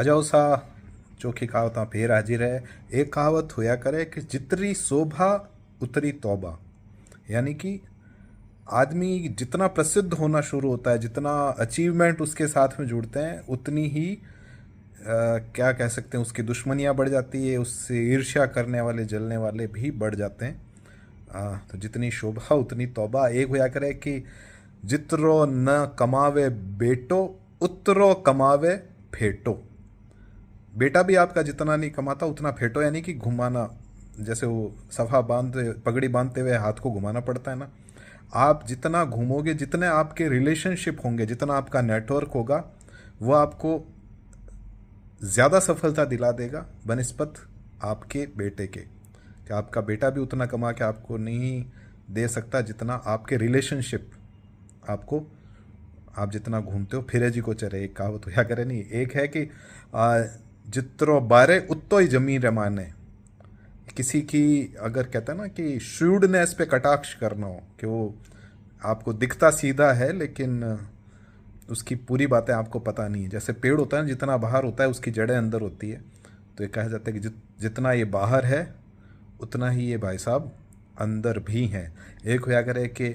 अजाओ सा चोखी कहावत फिर हाजिर है। एक कहावत होया करे कि जितनी शोभा उतनी तौबा। यानी कि आदमी जितना प्रसिद्ध होना शुरू होता है, जितना अचीवमेंट उसके साथ में जुड़ते हैं, उतनी ही क्या कह सकते हैं, उसकी दुश्मनियाँ बढ़ जाती है, उससे ईर्ष्या करने वाले जलने वाले भी बढ़ जाते हैं। तो जितनी शोभा उतनी तौबा। एक होया करे कि जितरो न कमावे बेटो उतरो कमावे फेटो। बेटा भी आपका जितना नहीं कमाता उतना फेटो, यानी कि घुमाना। जैसे वो सफ़ा बांध पगड़ी बांधते हुए हाथ को घुमाना पड़ता है ना, आप जितना घूमोगे, जितने आपके रिलेशनशिप होंगे, जितना आपका नेटवर्क होगा, वो आपको ज़्यादा सफलता दिला देगा बनिस्बत आपके बेटे के। कि आपका बेटा भी उतना कमा के आपको नहीं दे सकता जितना आपके रिलेशनशिप आपको। आप जितना घूमते हो फिरे जी को चरे, एक कहावत होया करे नहीं। एक है कि जितरो बारे उतो ही जमीन रमाने। किसी की अगर कहता है ना कि श्रूडनेस पे कटाक्ष करना हो, कि वो आपको दिखता सीधा है लेकिन उसकी पूरी बातें आपको पता नहीं है। जैसे पेड़ होता है ना, जितना बाहर होता है उसकी जड़ें अंदर होती है। तो ये कहा जाता है कि जितना ये बाहर है उतना ही ये भाई साहब अंदर भी हैं। एक होया करे कि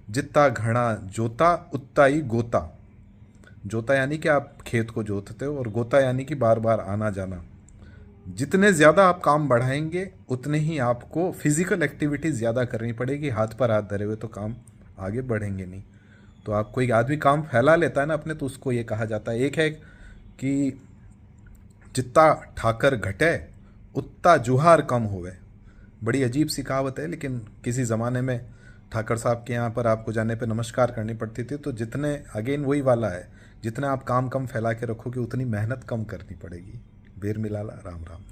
जितना घना जोता उतना ही गोता। जोता यानी कि आप खेत को जोतते हो, और गोता यानी कि बार बार आना जाना। जितने ज़्यादा आप काम बढ़ाएंगे उतने ही आपको फिजिकल एक्टिविटी ज़्यादा करनी पड़ेगी। हाथ पर हाथ धरे हुए तो काम आगे बढ़ेंगे नहीं। तो आप कोई आदमी काम फैला लेता है ना अपने, तो उसको ये कहा जाता है। एक है कि जितना ठाकर घटे उतना जुहार कम होवे। बड़ी अजीब सी कहावत है, लेकिन किसी ज़माने में ठाकर साहब के यहाँ पर आपको जाने पे नमस्कार करनी पड़ती थी। तो जितने, अगेन वही वाला है, जितने आप काम कम फैला के रखोगे उतनी मेहनत कम करनी पड़ेगी। बेर मिलाला राम राम।